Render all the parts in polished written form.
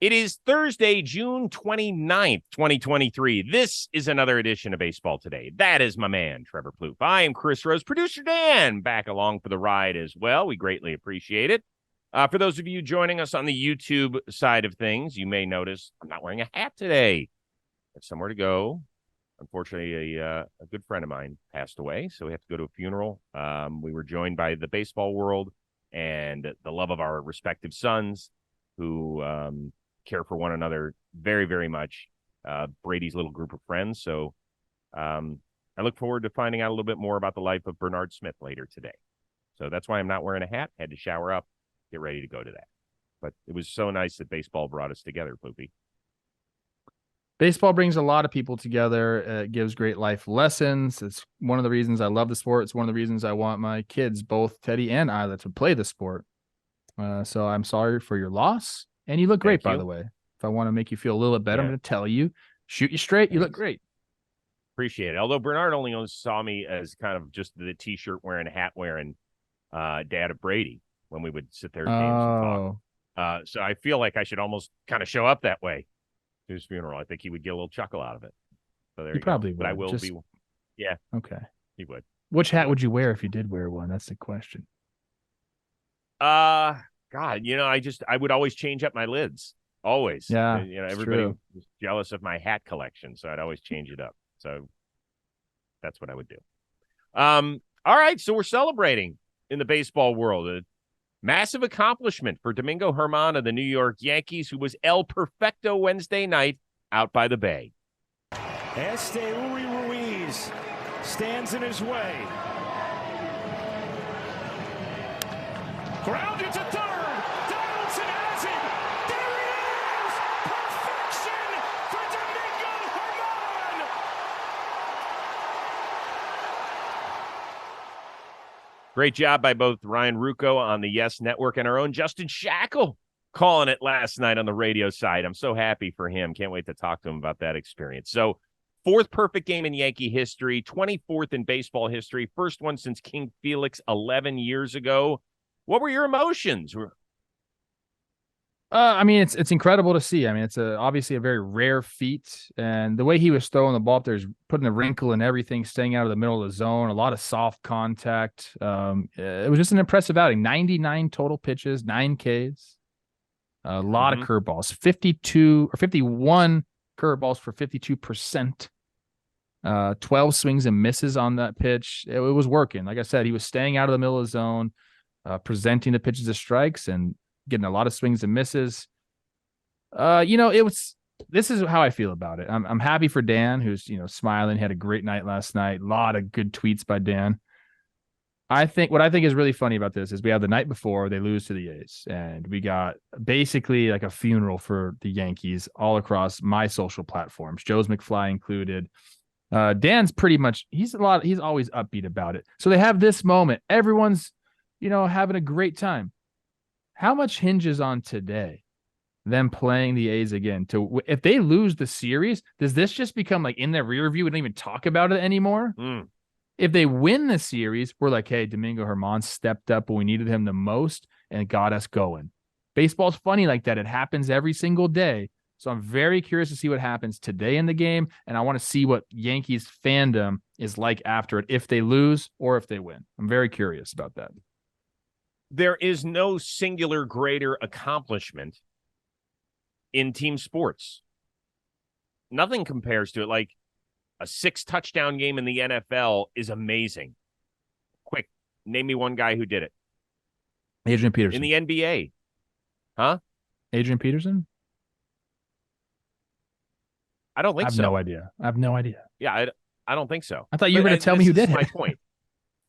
It is Thursday, June 29th, 2023. This is another edition of Baseball Today. That is my man, Trevor Plouffe. I am Chris Rose. Producer Dan back along for the ride as well. We greatly appreciate it. For those of you joining us on the YouTube side of things, you may notice I'm not wearing a hat today. I have somewhere to go. Unfortunately, a good friend of mine passed away, so we have to go to a funeral. We were joined by the baseball world and the love of our respective sons who care for one another very, very much. Brady's little group of friends. So I look forward to finding out a little bit more about the life of Bernard Smith later today. So that's why I'm not wearing a hat. Had to shower up, get ready to go to that. But it was so nice that baseball brought us together, Plouffe. Baseball brings a lot of people together. It gives great life lessons. It's one of the reasons I love the sport. It's one of the reasons I want my kids, both Teddy and Isla, to play the sport. So I'm sorry for your loss. And you look great, by the way. If I want to make you feel a little bit better, I'm going to tell you, shoot you straight. You look great. Appreciate it. Although Bernard only saw me as kind of just the T-shirt wearing, hat wearing dad of Brady when we would sit there at games and talk. So I feel like I should almost kind of show up that way to his funeral. I think he would get a little chuckle out of it. So there you probably go. would. But I will be. Yeah. Okay. He would. Which hat would you wear if you did wear one? That's the question. God, I would always change up my lids. Always. Yeah. Everybody was jealous of my hat collection, so I'd always change it up. So that's what I would do. All right, so we're celebrating in the baseball world. A massive accomplishment for Domingo German of the New York Yankees, who was El Perfecto Wednesday night out by the Bay. Ruiz stands in his way. Grounded to third. Donaldson has it. There it is. Perfection for Domingo German. Great job by both Ryan Ruocco on the Yes Network and our own Justin Shackle calling it last night on the radio side. I'm so happy for him. Can't wait to talk to him about that experience. So, fourth perfect game in Yankee history, 24th in baseball history, first one since King Felix 11 years ago. What were your emotions? It's incredible to see. It's obviously a very rare feat, and the way he was throwing the ball up there is putting a wrinkle in everything, staying out of the middle of the zone, a lot of soft contact. It was just an impressive outing. 99 total pitches, 9 Ks, a lot of curveballs, 51 curveballs for 52%. 12 swings and misses on that pitch. It was working. Like I said, he was staying out of the middle of the zone, presenting the pitches as strikes and getting a lot of swings and misses. This is how I feel about it. I'm happy for Dan, who's, smiling. He had a great night last night. A lot of good tweets by Dan. What I think is really funny about this is we have the night before they lose to the A's, and we got basically like a funeral for the Yankees all across my social platforms, Joe's McFly included. Dan's pretty much, he's always upbeat about it. So they have this moment. Everyone's, having a great time. How much hinges on today, them playing the A's again? If they lose the series, does this just become like in their rear view? We don't even talk about it anymore. If they win the series, we're like, hey, Domingo German stepped up when we needed him the most and got us going. Baseball's funny like that. It happens every single day. So I'm very curious to see what happens today in the game, and I want to see what Yankees fandom is like after it, if they lose or if they win. I'm very curious about that. There is no singular greater accomplishment in team sports. Nothing compares to it. Like a 6-touchdown game in the NFL is amazing. Quick, name me one guy who did it. Adrian Peterson. In the NBA. Huh? Adrian Peterson? I don't think so. I have no idea. Yeah, I don't think so. I thought you were going to tell me who did it. That's my point.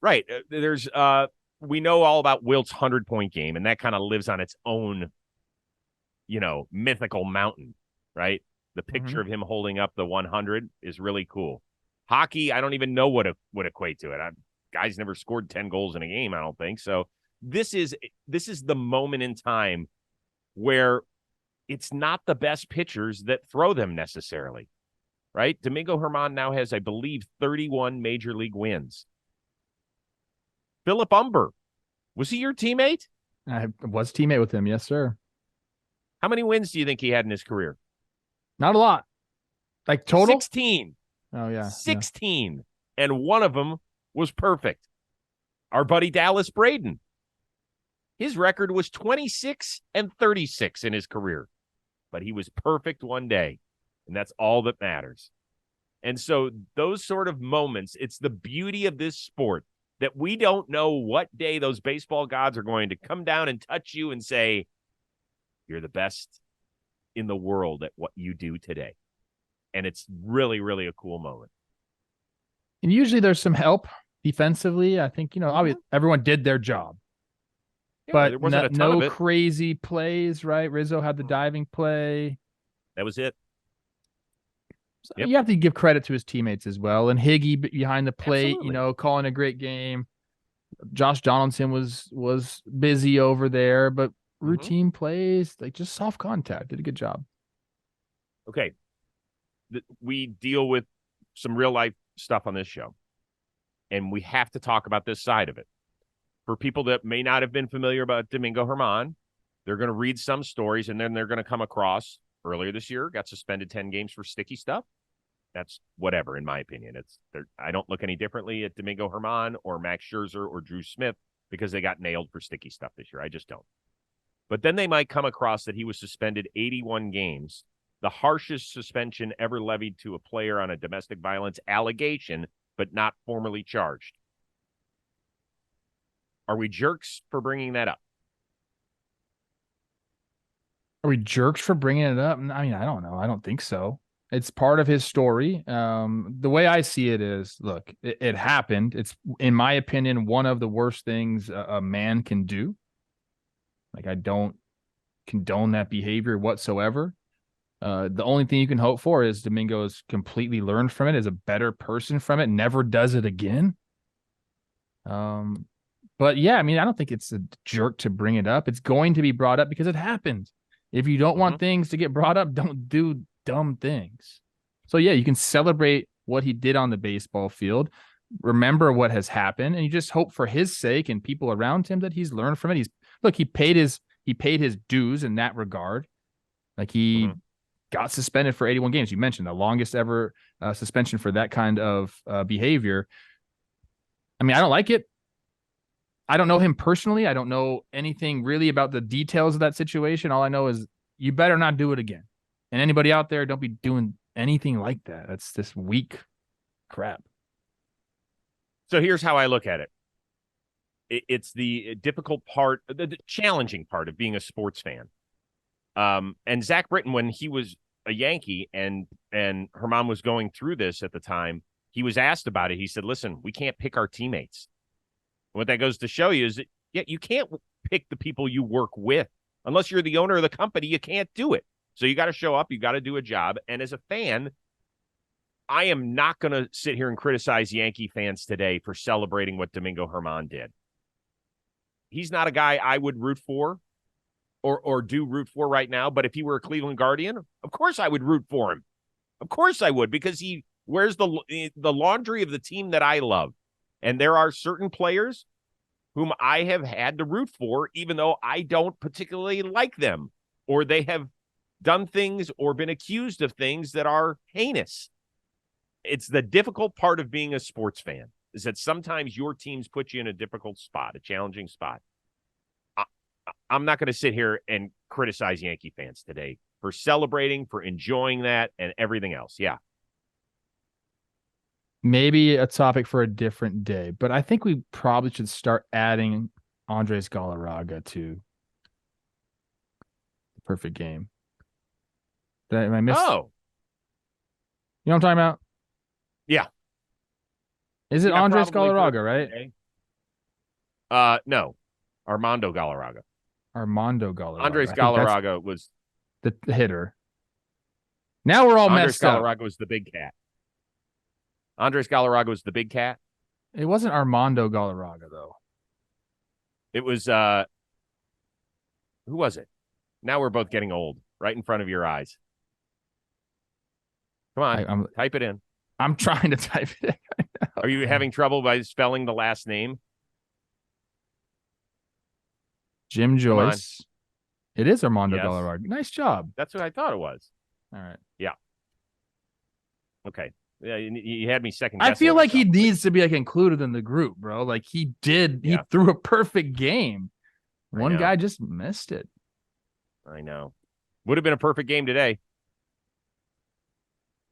Right. There's we know all about Wilt's 100-point game, and that kind of lives on its own, mythical mountain, right? The picture of him holding up the 100 is really cool. Hockey, I don't even know what would equate to it. Guys never scored 10 goals in a game, I don't think. So this is the moment in time where it's not the best pitchers that throw them necessarily, right? Domingo German now has, I believe, 31 major league wins. Philip Umber, was he your teammate? I was teammate with him, yes, sir. How many wins do you think he had in his career? Not a lot. Like total? 16. Oh, yeah. 16. And one of them was perfect. Our buddy Dallas Braden. His record was 26-36 in his career. But he was perfect one day. And that's all that matters. And so those sort of moments, it's the beauty of this sport that we don't know what day those baseball gods are going to come down and touch you and say, you're the best in the world at what you do today. And it's really, really a cool moment. And usually there's some help defensively. I think, obviously everyone did their job. Yeah, but there wasn't a ton no of it. crazy plays, right? Rizzo had the diving play. That was it. So Yep. you have to give credit to his teammates as well. And Higgy behind the plate, Absolutely. calling a great game. Josh Donaldson was busy over there, but routine plays, like just soft contact, did a good job. Okay. We deal with some real life stuff on this show, and we have to talk about this side of it. For people that may not have been familiar about Domingo German, they're going to read some stories, and then they're going to come across earlier this year, got suspended 10 games for sticky stuff. That's whatever, in my opinion. I don't look any differently at Domingo German or Max Scherzer or Drew Smith because they got nailed for sticky stuff this year. I just don't. But then they might come across that he was suspended 81 games, the harshest suspension ever levied to a player on a domestic violence allegation, but not formally charged. Are we jerks for bringing that up? Are we jerks for bringing it up? I mean, I don't know. I don't think so. It's part of his story. The way I see it is, look, it happened. It's, in my opinion, one of the worst things a man can do. Like, I don't condone that behavior whatsoever. The only thing you can hope for is Domingo has completely learned from it, is a better person from it, never does it again. But yeah, I mean, I don't think it's a jerk to bring it up. It's going to be brought up because it happened. If you don't want things to get brought up, don't do dumb things. So yeah, you can celebrate what he did on the baseball field, remember what has happened, and you just hope for his sake and people around him that he's learned from it. He paid his dues in that regard. Like, he got suspended for 81 games. You mentioned the longest ever suspension for that kind of behavior. I mean, I don't like it. I don't know him personally. I don't know anything really about the details of that situation. All I know is you better not do it again. And anybody out there, don't be doing anything like that. That's this weak crap. So here's how I look at it. It's the difficult part, the challenging part of being a sports fan. And Zach Britton, when he was a Yankee and German was going through this at the time, he was asked about it. He said, listen, we can't pick our teammates. What that goes to show you is that, yeah, you can't pick the people you work with. Unless you're the owner of the company, you can't do it. So you got to show up. You got to do a job. And as a fan, I am not going to sit here and criticize Yankee fans today for celebrating what Domingo German did. He's not a guy I would root for or do root for right now. But if he were a Cleveland Guardian, of course I would root for him. Of course I would, because he wears the laundry of the team that I love. And there are certain players whom I have had to root for, even though I don't particularly like them, or they have done things or been accused of things that are heinous. It's the difficult part of being a sports fan, is that sometimes your teams put you in a difficult spot, a challenging spot. I'm not going to sit here and criticize Yankee fans today for celebrating, for enjoying that, and everything else. Yeah. Maybe a topic for a different day, but I think we probably should start adding Andres Galarraga to the perfect game. Am I missed? Oh. You know what I'm talking about? Yeah. Is it Yeah, Andres probably Galarraga, right? No. Armando Galarraga. Armando Galarraga. Andres Galarraga was the hitter. Now we're all Andres messed up. Galarraga was the big cat. Andres Galarraga was the big cat. It wasn't Armando Galarraga, though. It was, who was it? Now we're both getting old, right in front of your eyes. Come on, type it in. I'm trying to type it in right now. Are you having trouble by spelling the last name? Jim Joyce. It is Armando Yes. Galarraga. Nice job. That's what I thought it was. All right. Okay. Yeah, you had me second I guessing feel like he myself. needs to be like included in the group, bro. Like he Yeah. threw a perfect game. I One know. guy just missed it. I know. Would have been a perfect game today.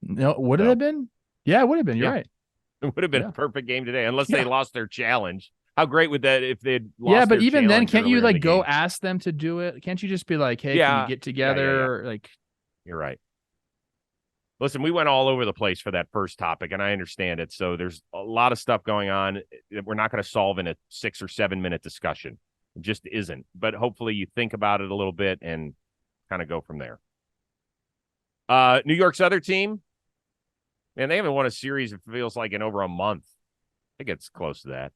No, would it So. have been? Yeah, it would have been. You're Yeah. right. It would have been Yeah. a perfect game today, unless Yeah. they lost their challenge. How great would that if they'd lost Yeah, but their even then, challenge can't you earlier in the like go game? ask them to do it? Can't you just be like, hey, can Yeah. we get together? Like, You're right. Listen, we went all over the place for that first topic, and I understand it. So there's a lot of stuff going on that we're not going to solve in a 6 or 7 minute discussion. It just isn't. But hopefully you think about it a little bit and kind of go from there. New York's other team, man, they haven't won a series, it feels like, in over a month. I think it's close to that.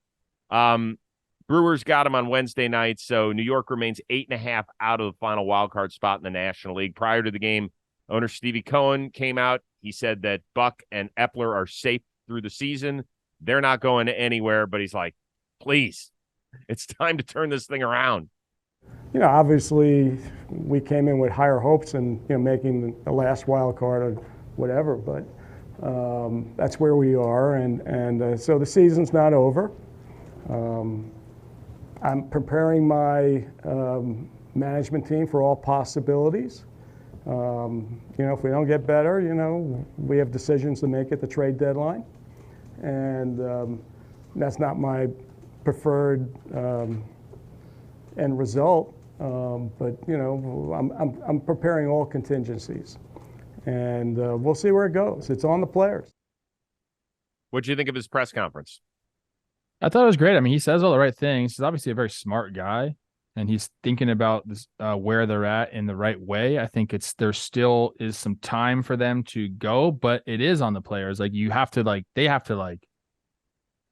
Brewers got them on Wednesday night, so New York remains 8.5 out of the final wild card spot in the National League. Prior to the game, owner Stevie Cohen came out. He said that Buck and Epler are safe through the season. They're not going anywhere, but he's like, please, it's time to turn this thing around. You know, obviously, we came in with higher hopes and, you know, making the last wild card or whatever, but that's where we are, and so the season's not over. I'm preparing my management team for all possibilities. You know, if we don't get better, you know, we have decisions to make at the trade deadline, and that's not my preferred end result. But you know, I'm preparing all contingencies, and we'll see where it goes. It's on the players. What'd you think of his press conference? I thought it was great. I mean, he says all the right things. He's obviously a very smart guy, and he's thinking about this, where they're at in the right way. I think there still is some time for them to go, but it is on the players. Like they have to.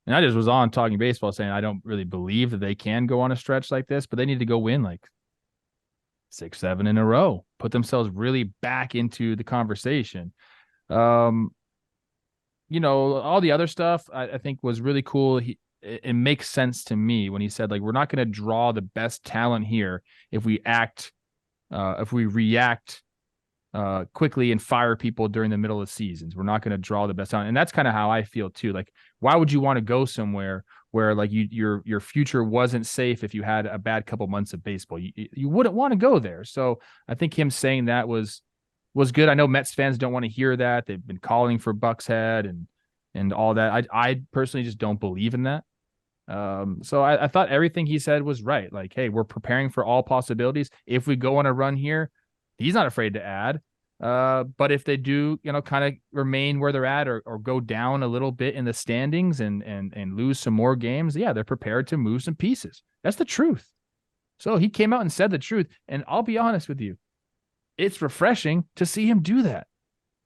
And I just was on Talking Baseball saying I don't really believe that they can go on a stretch like this, but they need to go win like 6, 7 in a row, put themselves really back into the conversation. You know, all the other stuff I think was really cool. It makes sense to me when he said, like, we're not going to draw the best talent here if we react quickly and fire people during the middle of seasons. We're not going to draw the best talent. And that's kind of how I feel too. Like, why would you want to go somewhere where like your future wasn't safe if you had a bad couple months of baseball? You wouldn't want to go there. So I think him saying that was good. I know Mets fans don't want to hear that. They've been calling for Buck's head and all that. I personally just don't believe in that. So I thought everything he said was right. Like, hey, we're preparing for all possibilities. If we go on a run here, he's not afraid to add. But if they do, you know, kind of remain where they're at or go down a little bit in the standings and lose some more games, yeah, they're prepared to move some pieces. That's the truth. So he came out and said the truth. And I'll be honest with you, it's refreshing to see him do that.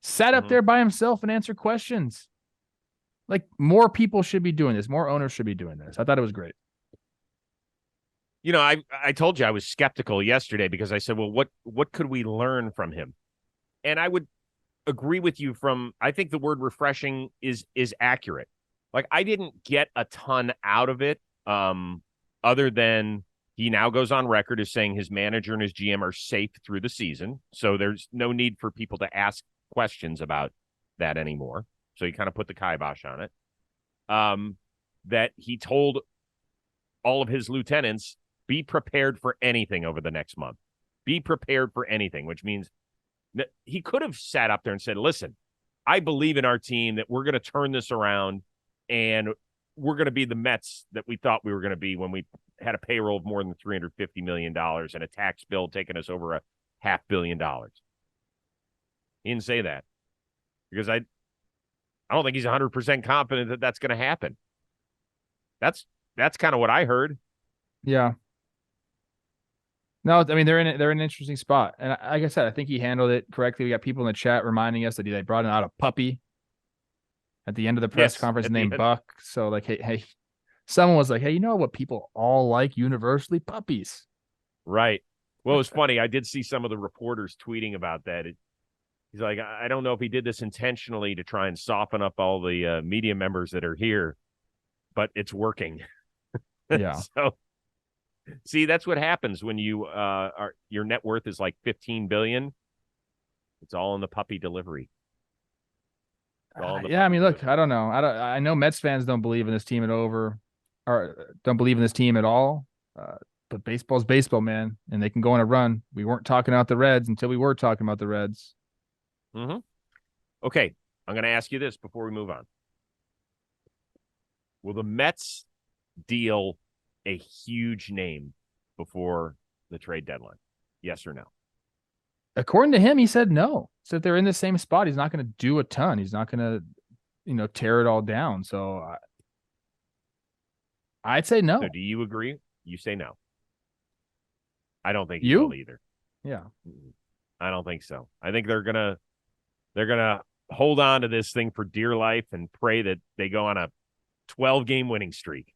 Sat up there by himself and answer questions. Like, more people should be doing this. More owners should be doing this. I thought it was great. You know, I told you I was skeptical yesterday because I said, well, what could we learn from him? And I would agree with you I think the word refreshing is accurate. Like, I didn't get a ton out of it, other than he now goes on record as saying his manager and his GM are safe through the season. So there's no need for people to ask questions about that anymore. So he kind of put the kibosh on it. That he told all of his lieutenants, be prepared for anything over the next month. Be prepared for anything, which means he could have sat up there and said, listen, I believe in our team that we're going to turn this around and we're going to be the Mets that we thought we were going to be when we had a payroll of more than $350 million and a tax bill taking us over $500 million. He didn't say that because I don't think he's 100% confident that that's going to happen. That's kind of what I heard. Yeah. No, I mean, they're in an interesting spot. And like I said, I think he handled it correctly. We got people in the chat reminding us that they brought out a puppy at the end of the press conference named Buck. So like, hey, someone was like, hey, you know what people all like universally? Puppies. Right. Well, it was funny. I did see some of the reporters tweeting about that. He's like, I don't know if he did this intentionally to try and soften up all the media members that are here, but it's working. Yeah. So See, that's what happens when you your net worth is like $15 billion. It's all in the puppy delivery. Yeah, I mean, look, I don't know. I know Mets fans don't believe in this team don't believe in this team at all. But baseball's baseball, man, and they can go on a run. We weren't talking about the Reds until we were talking about the Reds. Mm-hmm. Okay, I'm going to ask you this before we move on. Will the Mets deal a huge name before the trade deadline? Yes or no? According to him, he said no. So if they're in the same spot, he's not going to do a ton. He's not going to, tear it all down. So I'd say no. So do you agree? You say no. I don't think you will either. Yeah. I don't think so. I think they're gonna hold on to this thing for dear life and pray that they go on a 12-game winning streak.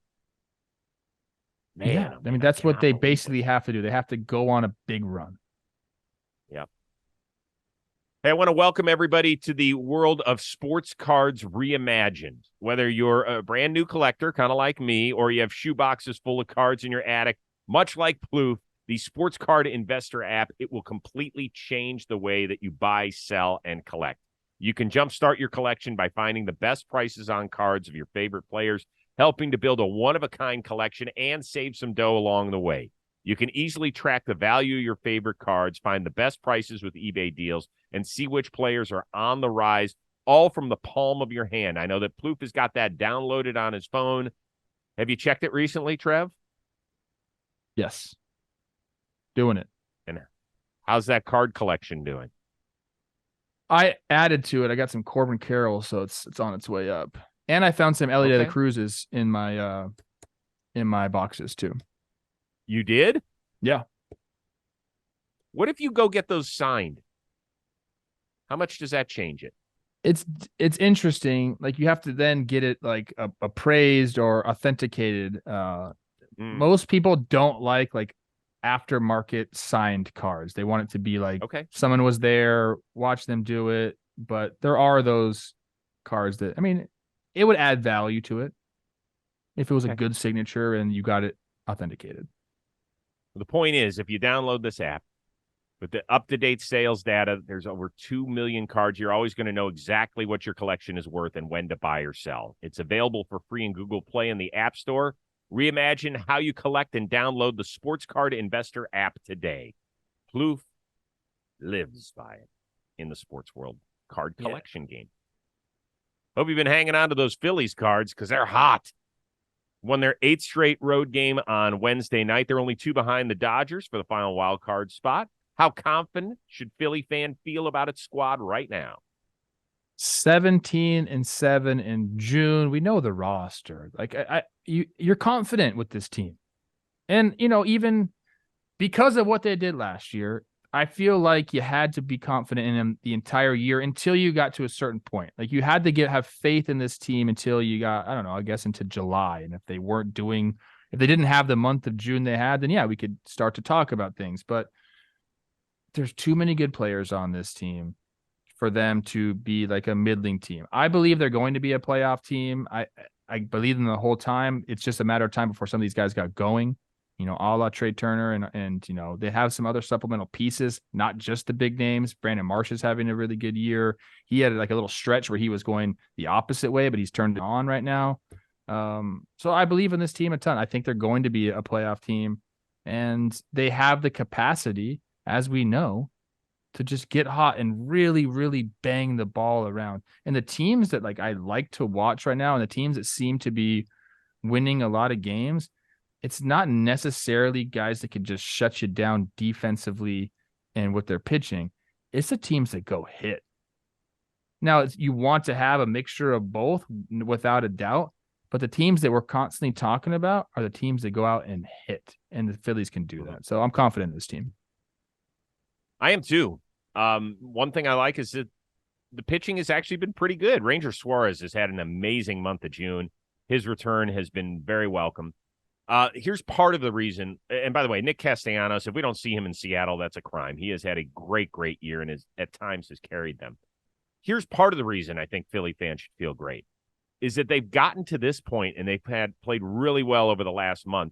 Man, yeah. I mean, that's what they basically have to do. They have to go on a big run. Yeah. Hey, I want to welcome everybody to the world of sports cards reimagined. Whether you're a brand new collector, kind of like me, or you have shoe boxes full of cards in your attic, much like Plouffe, the Sports Card Investor app, it will completely change the way that you buy, sell, and collect. You can jumpstart your collection by finding the best prices on cards of your favorite players, helping to build a one-of-a-kind collection and save some dough along the way. You can easily track the value of your favorite cards, find the best prices with eBay deals, and see which players are on the rise, all from the palm of your hand. I know that Plouffe has got that downloaded on his phone. Have you checked it recently, Trev? Yes. Doing it. And how's that card collection doing? I added to it. I got some Corbin Carroll, so it's on its way up. And I found some Elliot de la Cruzes in my boxes too. You did? Yeah. What if you go get those signed? How much does that change it? It's interesting. Like you have to then get it like appraised or authenticated. Most people don't like aftermarket signed cards. They want it to be like someone was there, watch them do it. But there are those cards that, I mean, it would add value to it if it was a good signature and you got it authenticated. The point is, if you download this app with the up-to-date sales data, there's over 2 million cards. You're always going to know exactly what your collection is worth and when to buy or sell. It's available for free in Google Play and the App Store. Reimagine how you collect and download the Sports Card Investor app today. Plouffe lives by it in the sports world card collection game. Hope you've been hanging on to those Phillies cards because they're hot. Won their 8th straight road game on Wednesday night. They're only 2 behind the Dodgers for the final wild card spot. How confident should Philly fan feel about its squad right now? 17-7 in June. We know the roster. Like you're confident with this team. And, even because of what they did last year, I feel like you had to be confident in them the entire year until you got to a certain point. Like you had to have faith in this team until you got, I don't know, I guess into July. And if they didn't have the month of June they had, then we could start to talk about things. But there's too many good players on this team for them to be like a middling team. I believe they're going to be a playoff team. I believe them the whole time. It's just a matter of time before some of these guys got going, a la Trey Turner and they have some other supplemental pieces, not just the big names. Brandon Marsh is having a really good year. He had like a little stretch where he was going the opposite way, but he's turned it on right now. So I believe in this team a ton. I think they're going to be a playoff team and they have the capacity, as we know, to just get hot and really, really bang the ball around. And the teams that I like to watch right now and the teams that seem to be winning a lot of games, it's not necessarily guys that can just shut you down defensively and with their pitching. It's the teams that go hit. Now, you want to have a mixture of both without a doubt, but the teams that we're constantly talking about are the teams that go out and hit, and the Phillies can do that. So I'm confident in this team. I am too. One thing I like is that the pitching has actually been pretty good. Ranger Suarez has had an amazing month of June. His return has been very welcome. Here's part of the reason. And by the way, Nick Castellanos, if we don't see him in Seattle, that's a crime. He has had a great, great year and at times has carried them. Here's part of the reason I think Philly fans should feel great is that they've gotten to this point and they've played really well over the last month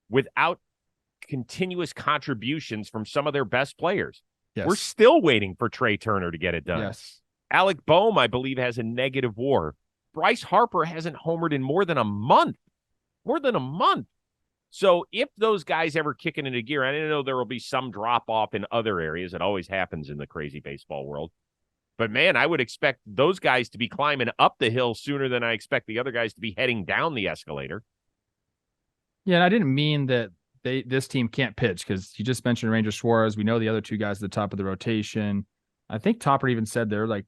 without continuous contributions from some of their best players. Yes. We're still waiting for Trey Turner to get it done. Yes. Alec Boehm, I believe, has a negative WAR. Bryce Harper hasn't homered in more than a month. So if those guys ever kick it into gear, I know there will be some drop off in other areas. It always happens in the crazy baseball world. But, man, I would expect those guys to be climbing up the hill sooner than I expect the other guys to be heading down the escalator. Yeah, and I didn't mean that this team can't pitch, because you just mentioned Ranger Suarez. We know the other two guys at the top of the rotation. I think Topper even said they're like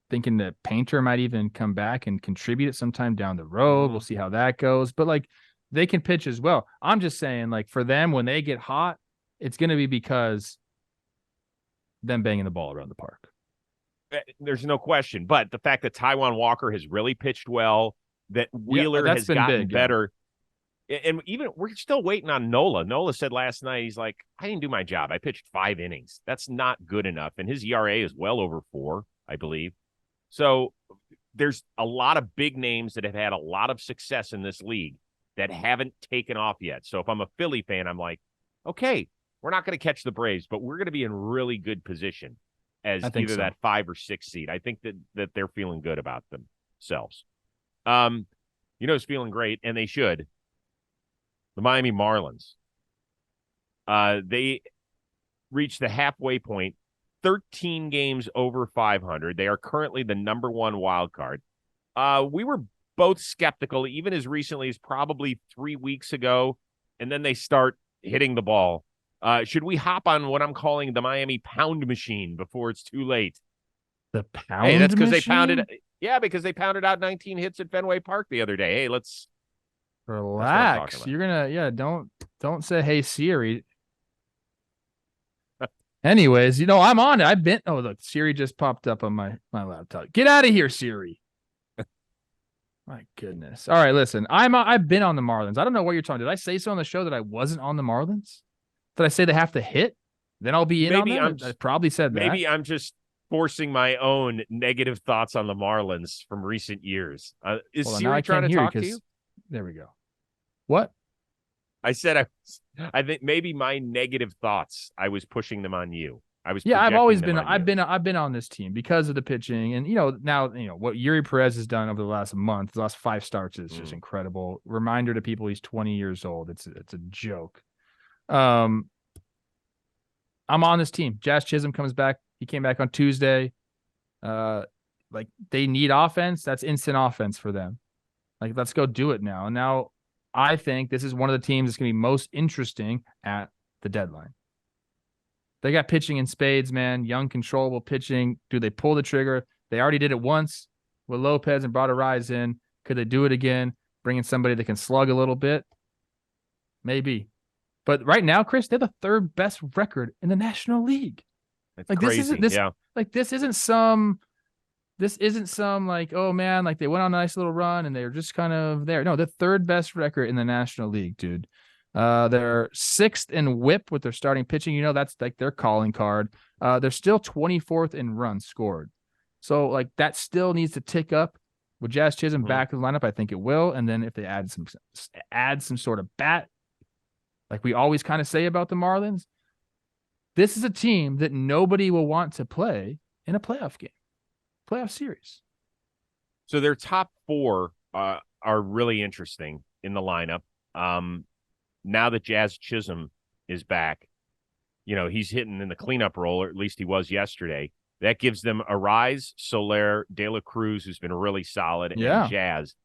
thinking that Painter might even come back and contribute at some time down the road. We'll see how that goes. But, like, they can pitch as well. I'm just saying, like, for them, when they get hot, it's going to be because them banging the ball around the park. There's no question. But the fact that Taijuan Walker has really pitched well, that Wheeler has gotten big, better. Yeah. And even we're still waiting on Nola. Nola said last night, he's like, I didn't do my job. I pitched 5 innings. That's not good enough. And his ERA is well over 4, I believe. So there's a lot of big names that have had a lot of success in this league that haven't taken off yet. So if I'm a Philly fan, I'm like, okay, we're not going to catch the Braves, but we're going to be in really good position as either that 5 or 6 seed. I think that they're feeling good about themselves. Who's feeling great, and they should. The Miami Marlins. They reached the halfway point, 13 games over 500. They are currently the number 1 wild card. We were both skeptical, even as recently as probably 3 weeks ago, and then they start hitting the ball. Should we hop on what I'm calling the Miami pound machine before it's too late? The pound Hey, that's because they machine? pounded. Yeah, because they pounded out 19 hits at Fenway Park the other day. Hey, let's relax. You're gonna, don't say, hey Siri. Anyways, I'm on it. I've been. Oh, look, Siri just popped up on my laptop. Get out of here, Siri. My goodness. All right, listen. I've been on the Marlins. I don't know what you're talking. Did I say so on the show that I wasn't on the Marlins? Did I say they have to hit? Then I'll be in on that. I probably said that. Maybe I'm just forcing my own negative thoughts on the Marlins from recent years. Is Siri trying to talk to you? There we go. What? I said I think maybe my negative thoughts, I was pushing them on you. I've always been I've been on this team because of the pitching, and now what Yuri Perez has done over the last month, the last 5 starts is just incredible. Reminder to people, he's 20 years old. It's a joke. I'm on this team. Jazz Chisholm comes back. He came back on Tuesday. Like, they need offense. That's instant offense for them. Like, let's go do it now. And now I think this is one of the teams that's going to be most interesting at the deadline. They got pitching in spades, man. Young, controllable pitching. Do they pull the trigger? They already did it once with Lopez and brought Arise in. Could they do it again? Bring in somebody that can slug a little bit? Maybe. But right now, Chris, they're the 3rd best record in the National League. That's like, crazy. This isn't some like, oh man, like they went on a nice little run and they're just kind of there. No, the 3rd best record in the National League, dude. They're 6th in WHIP with their starting pitching. That's like their calling card. They're still 24th in runs scored. So, like, that still needs to tick up. With Jazz Chisholm back in the lineup, I think it will. And then if they add some sort of bat, like we always kind of say about the Marlins, this is a team that nobody will want to play in a playoff game, playoff series. So their top 4 are really interesting in the lineup. Now that Jazz Chisholm is back, he's hitting in the cleanup role, or at least he was yesterday. That gives them Arise, Soler, De La Cruz, who's been really solid, and Jazz.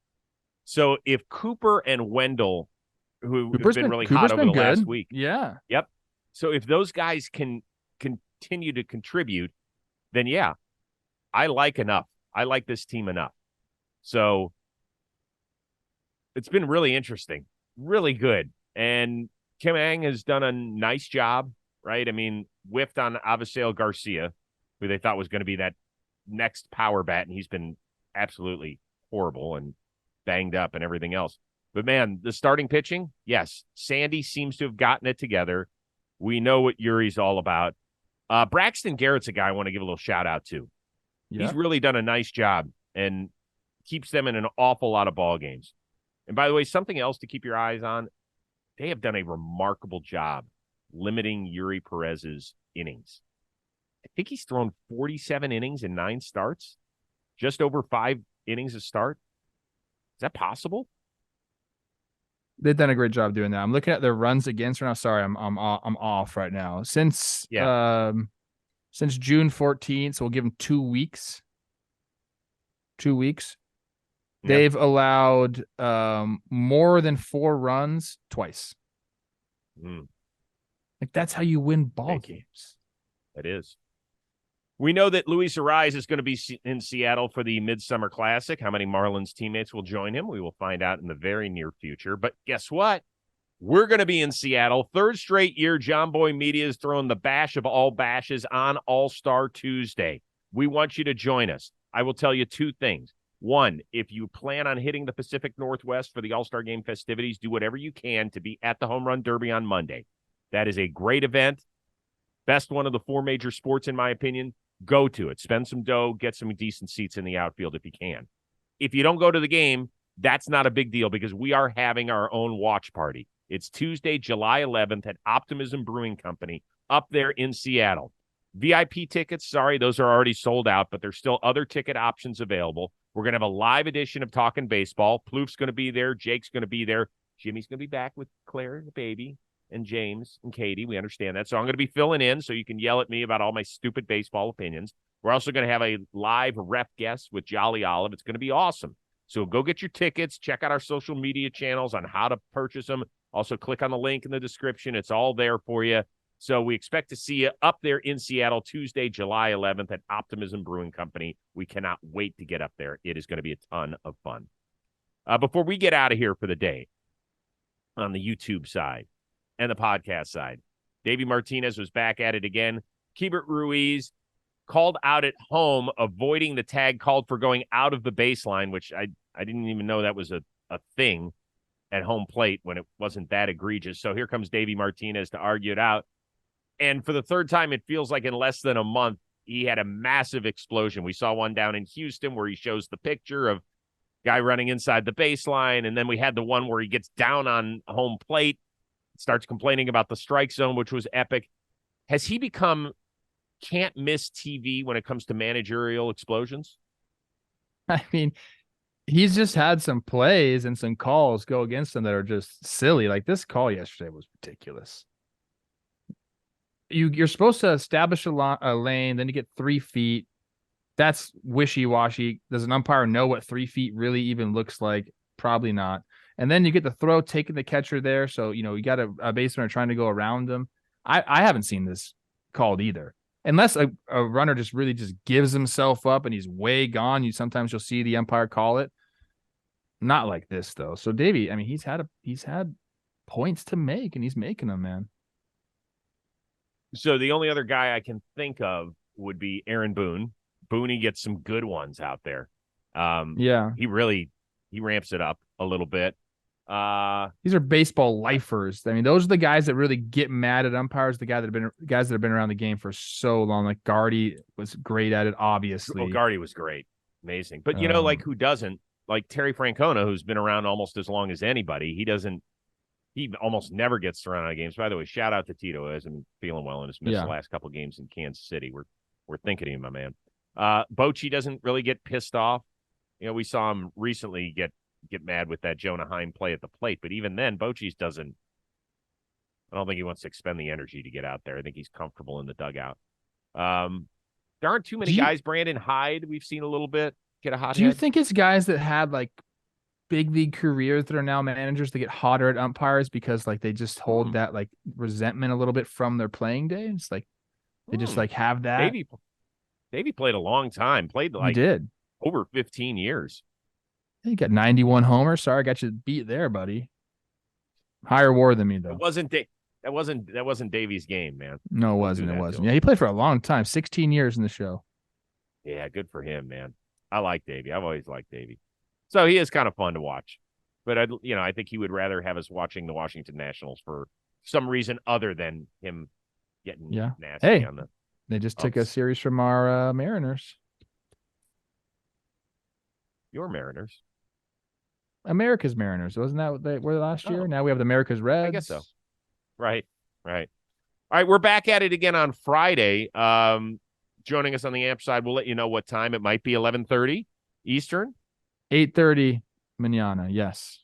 So if Cooper and Wendell, who've been really hot over the last week. Yeah. Yep. So if those guys can continue to contribute, then I like enough. I like this team enough. So it's been really interesting, really good. And Kim Ang has done a nice job, right? I mean, whiffed on Avisail Garcia, who they thought was going to be that next power bat, and he's been absolutely horrible and banged up and everything else. But, man, the starting pitching, yes, Sandy seems to have gotten it together. We know what Yuri's all about. Braxton Garrett's a guy I want to give a little shout-out to. Yeah. He's really done a nice job and keeps them in an awful lot of ball games. And, by the way, something else to keep your eyes on, they have done a remarkable job limiting Yuri Perez's innings. I think he's thrown 47 innings in 9 starts, just over 5 innings a start. Is that possible? They've done a great job doing that. I'm looking at their runs against right now. Sorry, I'm off right now. Since June 14th, so we'll give them 2 weeks. 2 weeks. They've allowed more than 4 runs twice. Like, that's how you win ball games. It is. We know that Luis Ariz is going to be in Seattle for the Midsummer Classic. How many Marlins teammates will join him? We will find out in the very near future. But guess what? We're going to be in Seattle. 3rd straight year, John Boy Media is throwing the bash of all bashes on All-Star Tuesday. We want you to join us. I will tell you 2 things. 1, if you plan on hitting the Pacific Northwest for the All-Star Game festivities, do whatever you can to be at the Home Run Derby on Monday. That is a great event. Best one of the 4 major sports, in my opinion. Go to it. Spend some dough. Get some decent seats in the outfield if you can. If you don't go to the game, that's not a big deal because we are having our own watch party. It's Tuesday, July 11th at Optimism Brewing Company up there in Seattle. VIP tickets, sorry, those are already sold out, but there's still other ticket options available. We're going to have a live edition of Talking Baseball. Plouffe's going to be there. Jake's going to be there. Jimmy's going to be back with Claire and the baby and James and Katie. We understand that. So I'm going to be filling in so you can yell at me about all my stupid baseball opinions. We're also going to have a live rep guest with Jolly Olive. It's going to be awesome. So go get your tickets. Check out our social media channels on how to purchase them. Also, click on the link in the description. It's all there for you. So we expect to see you up there in Seattle Tuesday, July 11th at Optimism Brewing Company. We cannot wait to get up there. It is going to be a ton of fun. Before we get out of here for the day, on the YouTube side and the podcast side, Davey Martinez was back at it again. Keibert Ruiz called out at home, avoiding the tag called for going out of the baseline, which I didn't even know that was a thing at home plate when it wasn't that egregious. So here comes Davey Martinez to argue it out. And for the 3rd time, it feels like in less than a month, he had a massive explosion. We saw one down in Houston where he shows the picture of guy running inside the baseline. And then we had the one where he gets down on home plate, starts complaining about the strike zone, which was epic. Has he become can't miss TV when it comes to managerial explosions? I mean, he's just had some plays and some calls go against him that are just silly. Like this call yesterday was ridiculous. You're supposed to establish a lane, then you get 3 feet. That's wishy-washy. Does an umpire know what 3 feet really even looks like? Probably not. And then you get the throw, taking the catcher there. So, you got a baseman trying to go around him. I haven't seen this called either. Unless a runner just really just gives himself up and he's way gone. Sometimes you'll see the umpire call it. Not like this, though. So, Davey, I mean, he's had points to make, and he's making them, man. So the only other guy I can think of would be Aaron Boone. Booney gets some good ones out there. Yeah. He ramps it up a little bit. These are baseball lifers. I mean, those are the guys that really get mad at umpires. The guys that have been around the game for so long. Like Gardy was great at it, obviously. Oh, Gardy was great. Amazing. But like who doesn't? Like Terry Francona, who's been around almost as long as anybody. He almost never gets thrown out of games. By the way, shout out to Tito, who hasn't been feeling well and has missed the last couple of games in Kansas City. We're thinking of you, my man. Bochy doesn't really get pissed off. We saw him recently get mad with that Jonah Heim play at the plate, but even then, Bochy's doesn't. I don't think he wants to expend the energy to get out there. I think he's comfortable in the dugout. There aren't too many guys. Brandon Hyde, we've seen a little bit get a hot. Do you think it's guys that had like big league careers that are now managers that get hotter at umpires because like they just hold that like resentment a little bit from their playing days? Like they just like have that. Davey played a long time. Played like he did over 15 years. He got 91 homers. Sorry, I got you beat there, buddy. Higher WAR than me though. That wasn't Davey's game, man. No, it wasn't. Yeah, he played for a long time, 16 years in the show. Yeah, good for him, man. I like Davey. I've always liked Davey. So he is kind of fun to watch. But I think he would rather have us watching the Washington Nationals for some reason other than him getting nasty on the. They just took a series from our Mariners. Your Mariners. America's Mariners. Wasn't that what they were last year? Oh. Now we have the America's Reds. I guess so. Right. All right, we're back at it again on Friday. Joining us on the AMP side, we'll let you know what time. It might be 11:30 Eastern. 8:30 mañana. Yes.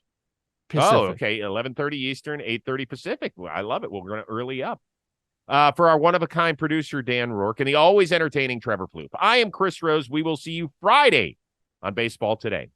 Pacific. Oh, Pacific. okay. 11:30 Eastern, 8:30 Pacific. Well, I love it. We're going to early up. For our one-of-a-kind producer, Dan Rourke, and the always entertaining Trevor Plouffe. I am Chris Rose. We will see you Friday on Baseball Today.